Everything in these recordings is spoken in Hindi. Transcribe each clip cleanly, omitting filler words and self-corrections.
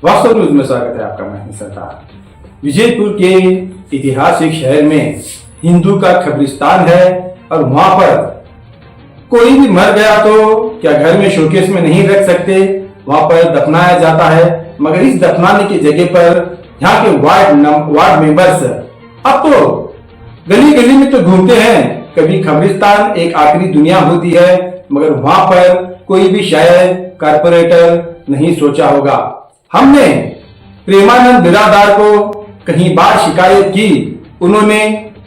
वास्तव न्यूज में स्वागत है आपका। मैं सरदार। विजयपुर के ऐतिहासिक शहर में हिंदू का कब्रिस्तान है और वहां पर कोई भी मर गया तो क्या घर में शोकेस में नहीं रख सकते, वहां पर दफनाया जाता है। मगर इस दफनाने की जगह पर यहाँ के वार्ड मेंबर्स अब तो गली गली में तो घूमते हैं। कभी कब्रिस्तान एक आखिरी दुनिया होती है, मगर वहां पर कोई भी शायद कारपोरेटर नहीं सोचा होगा। हमने प्रेमानंद बिरादार को कहीं बार शिकायत की। उन्होंने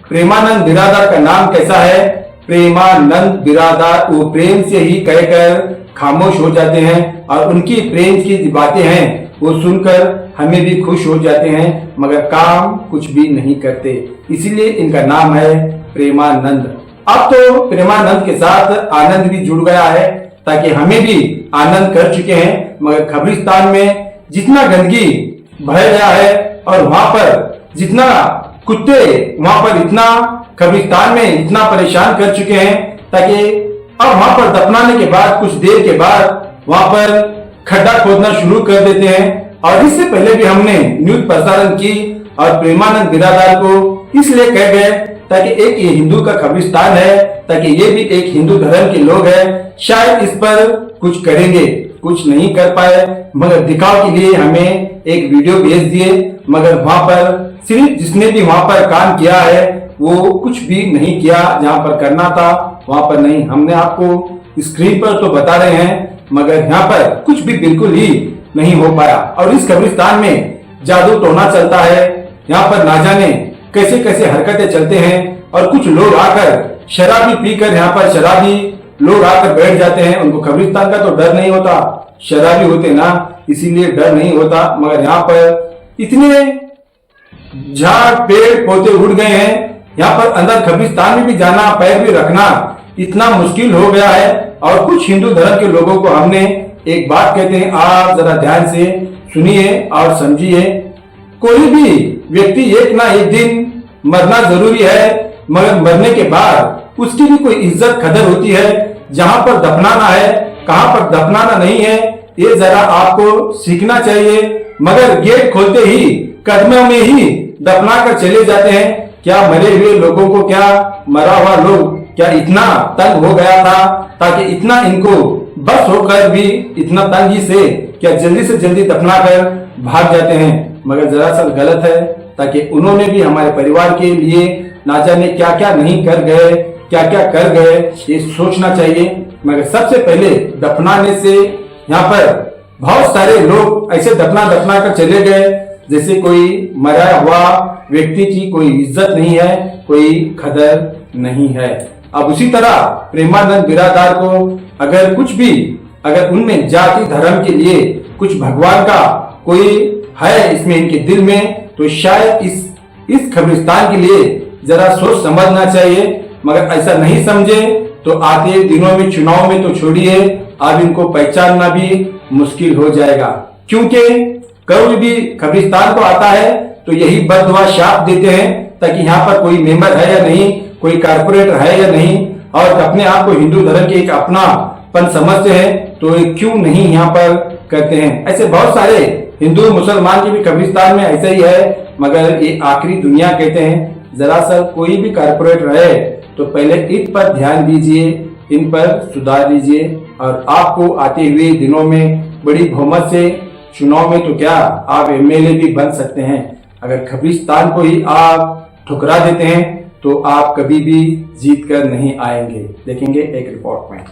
प्रेमानंद बिरादार का नाम कैसा है, प्रेमानंद बिरादार, वो प्रेम से ही कहकर खामोश हो जाते हैं और उनकी प्रेम की बातें हैं वो सुनकर हमें भी खुश हो जाते हैं, मगर काम कुछ भी नहीं करते। इसीलिए इनका नाम है प्रेमानंद। अब तो प्रेमानंद के साथ आनंद भी जुड़ गया है, ताकि हमें भी आनंद कर चुके हैं। मगर कब्रिस्तान में जितना गंदगी भर गया है और वहां पर जितना कुत्ते वहां पर इतना कब्रिस्तान में इतना परेशान कर चुके हैं, ताकि अब वहां पर दफनाने के बाद कुछ देर के बाद वहां पर खड्डा खोदना शुरू कर देते हैं। और इससे पहले भी हमने न्यूज प्रसारण की और प्रेमानंद बिरादार को इसलिए कह गए ताकि एक ये हिंदू का कब्रिस्तान है, ताकि ये भी एक हिंदू धर्म के लोग हैं, शायद इस पर कुछ करेंगे। कुछ नहीं कर पाए, मगर दिखाव के लिए हमें एक वीडियो भेज दिए। मगर वहां पर सिर्फ जिसने भी वहां पर काम किया है वो कुछ भी नहीं किया, जहां पर करना था वहां पर नहीं। हमने आपको स्क्रीन पर तो बता रहे हैं, मगर यहाँ पर कुछ भी बिल्कुल ही नहीं हो पाया। और इस कब्रिस्तान में जादू टोना चलता है, यहाँ पर ना जाने कैसे कैसे हरकतें चलते हैं। और कुछ लोग आकर शराबी पीकर यहाँ पर शराबी लोग आकर बैठ जाते हैं। उनको कब्रिस्तान का तो डर नहीं होता, शराबी होते ना, इसीलिए डर नहीं होता। मगर यहाँ पर इतने झाड़ पेड़ पौधे उड़ गए हैं, यहाँ पर अंदर कब्रिस्तान में भी जाना, पैर भी रखना इतना मुश्किल हो गया है। और कुछ हिंदू धर्म के लोगों को हमने एक बात कहते हैं, आप जरा ध्यान से सुनिए और समझिए। कोई भी व्यक्ति एक ना एक दिन मरना जरूरी है, मगर मरने के बाद उसकी भी कोई इज्जत कदर होती है। जहां पर दफनाना है, कहां पर दफनाना नहीं है, ये जरा आपको सीखना चाहिए। मगर गेट खोलते ही कदमों में ही दफना कर चले जाते हैं। क्या मरे हुए लोगों को, क्या मरा हुआ लोग क्या इतना तंग हो गया था, ताकि इतना इनको बस होकर भी इतना तंगी से क्या जल्दी से जल्दी दफना कर भाग जाते हैं। मगर दरअसल गलत है, ताकि उन्होंने भी हमारे परिवार के लिए ना जाने क्या क्या नहीं कर गए, क्या क्या कर गए, ये सोचना चाहिए। मगर सबसे पहले दफनाने से यहाँ पर बहुत सारे लोग ऐसे दफना कर चले गए जैसे कोई मरा हुआ व्यक्ति की कोई इज्जत नहीं है, कोई कदर नहीं है। अब उसी तरह प्रेमानंद बिरादार को अगर कुछ भी, अगर उनमें जाति धर्म के लिए कुछ भगवान का कोई है इसमें इनके दिल में, तो शायद इस कब्रिस्तान के लिए जरा सोच समझना चाहिए। मगर ऐसा नहीं समझे तो आते दिनों में चुनाव में तो छोड़िए, अब इनको पहचानना भी मुश्किल हो जाएगा। क्योंकि कोई भी कब्रिस्तान को आता है तो यही बददुआ शाप देते हैं, ताकि यहाँ पर कोई मेंबर है या नहीं, कोई कारपोरेटर है या नहीं, और अपने आप को हिंदू धर्म के एक अपनापन समझते हैं, तो क्यों नहीं यहाँ पर करते हैं। ऐसे बहुत सारे हिंदू मुसलमान के भी कब्रिस्तान में ऐसा ही है, मगर ये आखिरी दुनिया कहते हैं। जरा सा कोई भी कारपोरेटर है तो पहले इन पर ध्यान दीजिए, इन पर सुधार दीजिए, और आपको आते हुए दिनों में बड़ी बहुमत से चुनाव में तो क्या आप एमएलए भी बन सकते हैं। अगर कब्रिस्तान को ही आप ठुकरा देते हैं तो आप कभी भी जीत कर नहीं आएंगे। देखेंगे एक रिपोर्ट में।